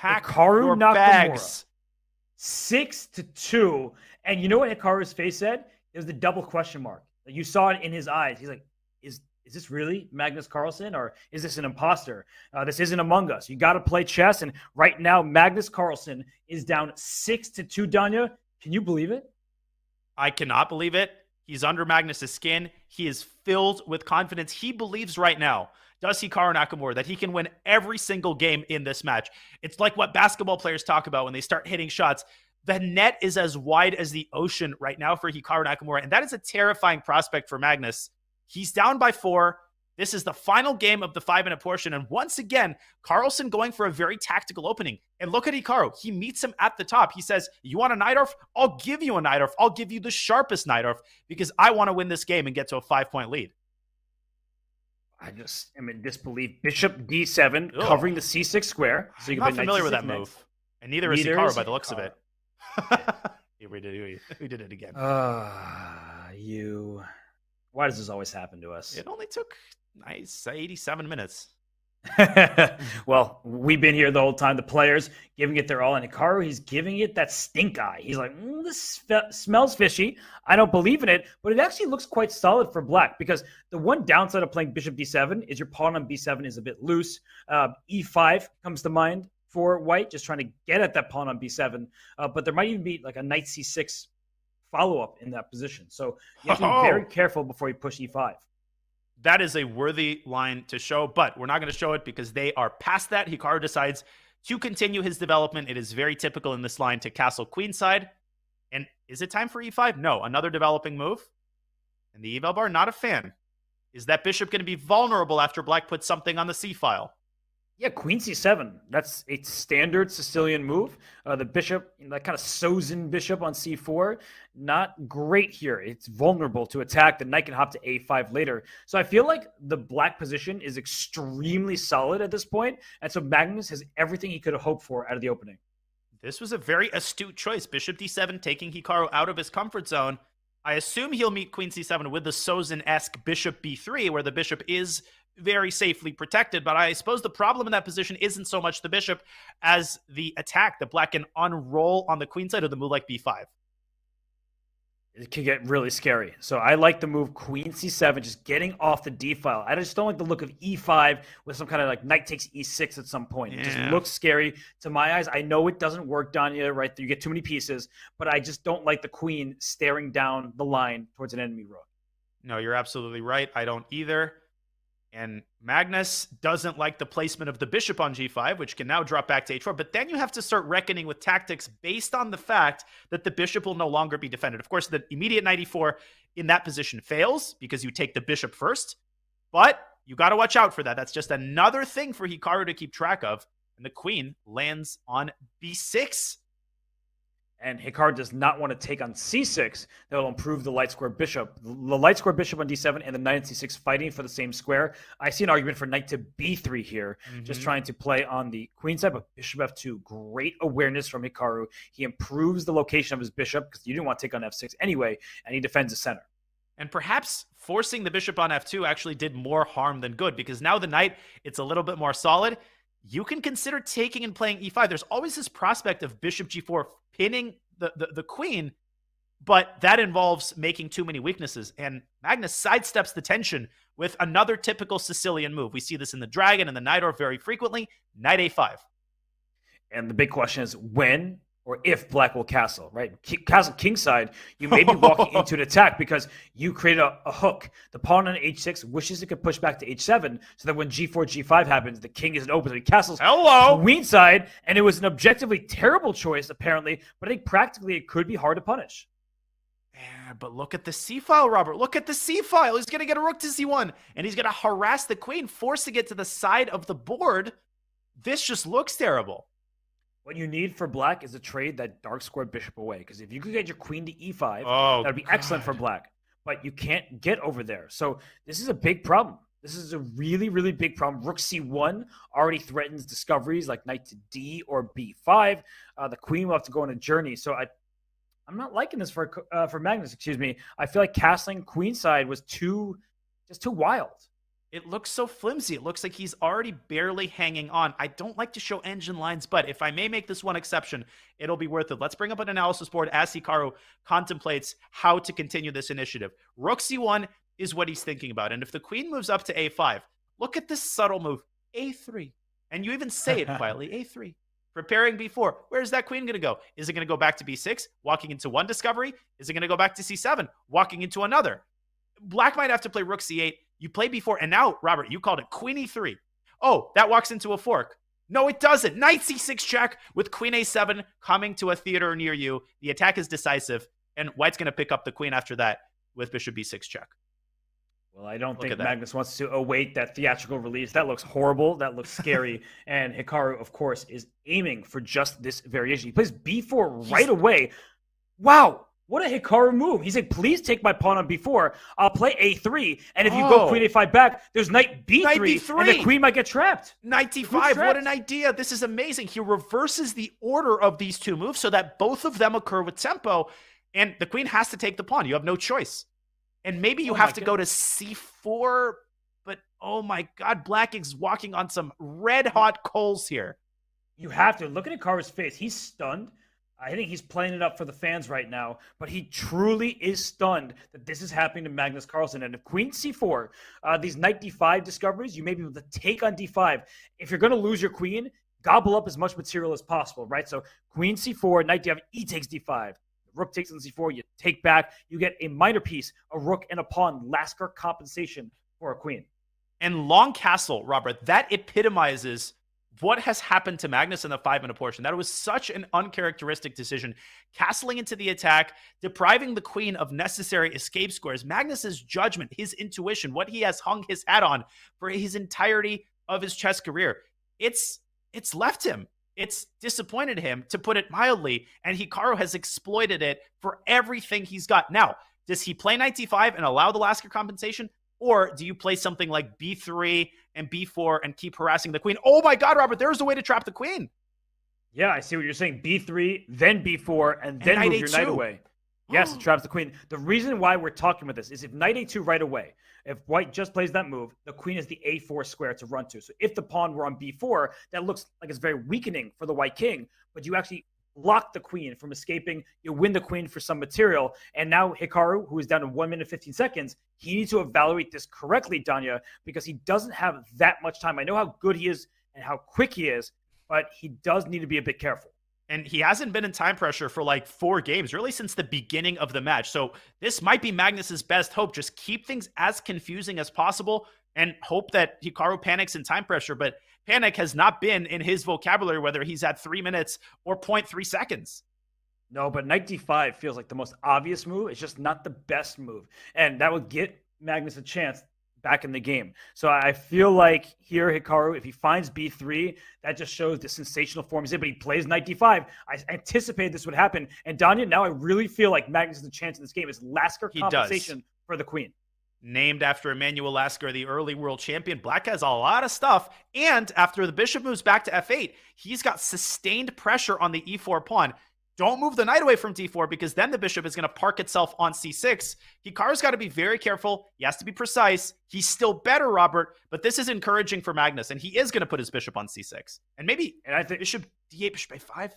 Pack Hikaru your Nakamura, bags. 6-2. And you know what Hikaru's face said? It was the double question mark. You saw it in his eyes. He's like, is this really Magnus Carlsen, or is this an imposter? This isn't Among Us. You got to play chess. And right now, Magnus Carlsen is down 6-2, Danya. Can you believe it? I cannot believe it. He's under Magnus's skin. He is filled with confidence. He believes right now, does Hikaru Nakamura, that he can win every single game in this match. It's like what basketball players talk about when they start hitting shots. The net is as wide as the ocean right now for Hikaru Nakamura, and that is a terrifying prospect for Magnus. He's down by 4. This is the final game of the 5-minute portion, and once again, Carlsen going for a very tactical opening. And look at Hikaru. He meets him at the top. He says, you want a Najdorf? I'll give you a Najdorf. I'll give you the sharpest Najdorf because I want to win this game and get to a 5-point lead. I just am in disbelief. Bishop D7 covering the C6 square. So I'm not familiar with that move. And neither is Hikaru by the looks of it. we did it again. Why does this always happen to us? It only took 87 minutes. Well, we've been here the whole time. The players giving it their all, and Hikaru, he's giving it that stink eye. He's like, this smells fishy. I don't believe in it, but it actually looks quite solid for black, because the one downside of playing Bishop D7 is your pawn on B7 is a bit loose. E5 comes to mind for white, just trying to get at that pawn on B7. But there might even be like a knight C6 follow-up in that position. So you have to be very careful before you push E5. That is a worthy line to show, but we're not going to show it because they are past that. Hikaru decides to continue his development. It is very typical in this line to castle queenside. And is it time for E5? No, another developing move. And the eval bar, not a fan. Is that bishop going to be vulnerable after black puts something on the C file? Yeah, queen c7. That's a standard Sicilian move. The bishop, that kind of sews in bishop on c4. Not great here. It's vulnerable to attack. The knight can hop to a5 later. So I feel like the black position is extremely solid at this point. And so Magnus has everything he could have hoped for out of the opening. This was a very astute choice. Bishop d7 taking Hikaru out of his comfort zone. I assume he'll meet queen c7 with the Sozin-esque bishop b3, where the bishop is very safely protected, but I suppose the problem in that position isn't so much the bishop as the attack that black can unroll on the queen side of the move like b5. It can get really scary. So I like the move queen c7, just getting off the d file. I just don't like the look of e5 with some kind of like knight takes e6 at some point. It just looks scary to my eyes. I know it doesn't work, Danya, right? You get too many pieces, but I just don't like the queen staring down the line towards an enemy rook. No, you're absolutely right. I don't either. And Magnus doesn't like the placement of the bishop on g5, which can now drop back to h4. But then you have to start reckoning with tactics based on the fact that the bishop will no longer be defended. Of course, the immediate knight e4 in that position fails because you take the bishop first. But you got to watch out for that. That's just another thing for Hikaru to keep track of. And the queen lands on b6. And Hikaru does not want to take on c6. That will improve the light square bishop. The light square bishop on d7 and the knight on c6 fighting for the same square. I see an argument for knight to b3 here, just trying to play on the queen side, but bishop f2. Great awareness from Hikaru. He improves the location of his bishop because you didn't want to take on f6 anyway, and he defends the center. And perhaps forcing the bishop on f2 actually did more harm than good, because now the knight, it's a little bit more solid. You can consider taking and playing e5. There's always this prospect of bishop g4 pinning the queen, but that involves making too many weaknesses. And Magnus sidesteps the tension with another typical Sicilian move. We see this in the dragon and the Najdorf very frequently. Knight a5. And the big question is when or if black will castle, right? Castle kingside, you may be walking into an attack because you created a hook. The pawn on h6 wishes it could push back to h7 so that when g4, g5 happens, the king isn't open. So he castles queenside, and it was an objectively terrible choice, apparently, but I think practically it could be hard to punish. Yeah, but look at the c-file, Robert. Look at the c-file. He's going to get a rook to c1, and he's going to harass the queen, forcing it to the side of the board. This just looks terrible. What you need for black is to trade that dark squared bishop away. Because if you could get your queen to e5, that would be excellent for black. But you can't get over there. So this is a big problem. This is a really, really big problem. Rook c1 already threatens discoveries like knight to d or b5. The queen will have to go on a journey. So I'm not liking this for Magnus, excuse me. I feel like castling queenside was just too wild. It looks so flimsy. It looks like he's already barely hanging on. I don't like to show engine lines, but if I may make this one exception, it'll be worth it. Let's bring up an analysis board as Hikaru contemplates how to continue this initiative. Rook c1 is what he's thinking about. And if the queen moves up to a5, look at this subtle move, a3. And you even say it quietly, a3. Preparing b4. Where's that queen going to go? Is it going to go back to b6, walking into one discovery? Is it going to go back to c7, walking into another? Black might have to play rook c8. You play b4, and now, Robert, you called it queen e3. Oh, that walks into a fork. No, it doesn't. Knight c6 check with queen a7 coming to a theater near you. The attack is decisive, and white's going to pick up the queen after that with bishop b6 check. Well, I don't think Magnus wants to await that theatrical release. That looks horrible. That looks scary. And Hikaru, of course, is aiming for just this variation. He plays b4 right away. Wow. What a Hikaru move. He said, please take my pawn on b4. I'll play a3. And if you go queen a5 back, there's knight b3, knight b3. And the queen might get trapped. Knight d5. What an idea. This is amazing. He reverses the order of these two moves so that both of them occur with tempo. And the queen has to take the pawn. You have no choice. And maybe you have to go to c4. But, oh my God, Black is walking on some red-hot coals here. You have to. Look at Hikaru's face. He's stunned. I think he's playing it up for the fans right now, but he truly is stunned that this is happening to Magnus Carlsen. And if queen c4, these knight d5 discoveries, you may be able to take on d5. If you're going to lose your queen, gobble up as much material as possible, right? So queen c4, knight d5, e takes d5. Rook takes on c4, you take back, you get a minor piece, a rook and a pawn, Lasker compensation for a queen. And long castle, Robert, that epitomizes what has happened to Magnus in the 5-minute portion. That was such an uncharacteristic decision. Castling into the attack, depriving the queen of necessary escape squares. Magnus's judgment, his intuition, what he has hung his hat on for his entirety of his chess career. It's left him. It's disappointed him, to put it mildly, and Hikaru has exploited it for everything he's got. Now, does he play knight d5 and allow the Lasker compensation? Or do you play something like b3 and b4 and keep harassing the queen? Oh my God, Robert, there's a way to trap the queen. Yeah, I see what you're saying. b3, then b4, and then move your knight away. Yes, it traps the queen. The reason why we're talking about this is if knight a2 right away, if white just plays that move, the queen is the a4 square to run to. So if the pawn were on b4, that looks like it's very weakening for the white king, but you actually block the queen from escaping. You win the queen for some material. And now Hikaru, who is down to 1 minute, 15 seconds, he needs to evaluate this correctly, Danya, because he doesn't have that much time. I know how good he is and how quick he is, but he does need to be a bit careful. And he hasn't been in time pressure for like 4 games, really since the beginning of the match. So this might be Magnus's best hope. Just keep things as confusing as possible and hope that Hikaru panics in time pressure. But panic has not been in his vocabulary, whether he's at 3 minutes or 0.3 seconds. No, but knight d5 feels like the most obvious move. It's just not the best move. And that would get Magnus a chance back in the game. So I feel like here, Hikaru, if he finds b3, that just shows the sensational form he's in, but he plays knight d5. I anticipated this would happen. And Danya, now I really feel like Magnus has a chance in this game. Is Lasker compensation for the queen. Named after Emmanuel Lasker, the early world champion, Black has a lot of stuff. And after the bishop moves back to f8, he's got sustained pressure on the e4 pawn. Don't move the knight away from d4 because then the bishop is going to park itself on c6. Hikaru's got to be very careful. He has to be precise. He's still better, Robert, but this is encouraging for Magnus, and he is going to put his bishop on c6. And maybe I think bishop d8, bishop a5.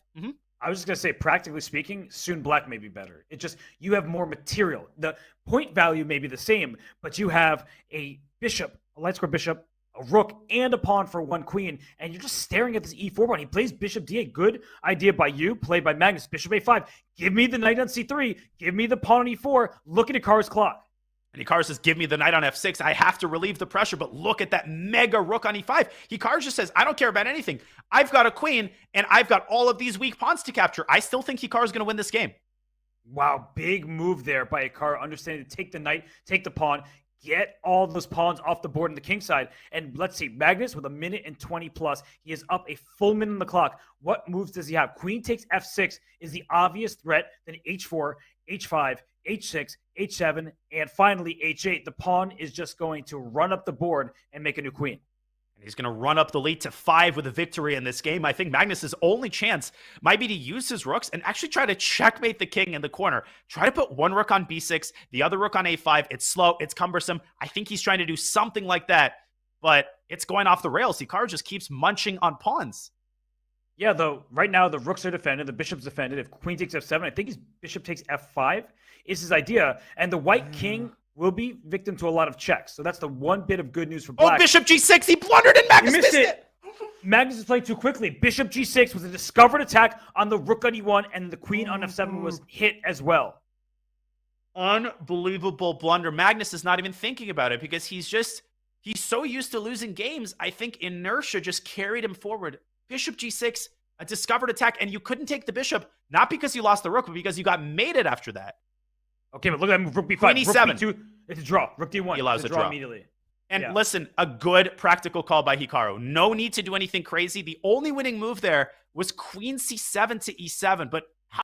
I was just going to say, practically speaking, soon Black may be better. It just, you have more material. The point value may be the same, but you have a bishop, a light square bishop, a rook, and a pawn for one queen, and you're just staring at this e4 pawn. He plays bishop d8. Good idea by you, played by Magnus. Bishop a5. Give me the knight on c3. Give me the pawn on e4. Look at Hikaru's clock. And Hikaru says, give me the knight on f6. I have to relieve the pressure, but look at that mega rook on e5. Hikaru just says, I don't care about anything. I've got a queen, and I've got all of these weak pawns to capture. I still think Hikaru's going to win this game. Wow, big move there by Hikaru, understanding to take the knight, take the pawn, get all those pawns off the board on the king side. And let's see, Magnus with 1 minute and 20 plus. He is up a full minute on the clock. What moves does he have? Queen takes f6 is the obvious threat. Then h4, h5, h6, h7, and finally h8. The pawn is just going to run up the board and make a new queen. He's going to run up the lead to 5 with a victory in this game. I think Magnus's only chance might be to use his rooks and actually try to checkmate the king in the corner. Try to put one rook on b6, the other rook on a5. It's slow. It's cumbersome. I think he's trying to do something like that, but it's going off the rails. Hikaru just keeps munching on pawns. Yeah, though, right now the rooks are defended, the bishop's defended. If queen takes f7, I think his bishop takes f5 is his idea. And the white king will be victim to a lot of checks. So that's the one bit of good news for black. Oh, bishop g6. He blundered and Magnus missed it. Magnus is playing too quickly. Bishop g6 was a discovered attack on the rook on e1, and the queen on f7 was hit as well. Unbelievable blunder. Magnus is not even thinking about it because he's so used to losing games. I think inertia just carried him forward. Bishop g6, a discovered attack, and you couldn't take the bishop, not because you lost the rook, but because you got mated after that. Okay, but look at that move. Rook b5. Queen e7. Rook b2. It's a draw. Rook d1. He allows it's a draw immediately. And listen, a good practical call by Hikaru. No need to do anything crazy. The only winning move there was queen c7 to e7, but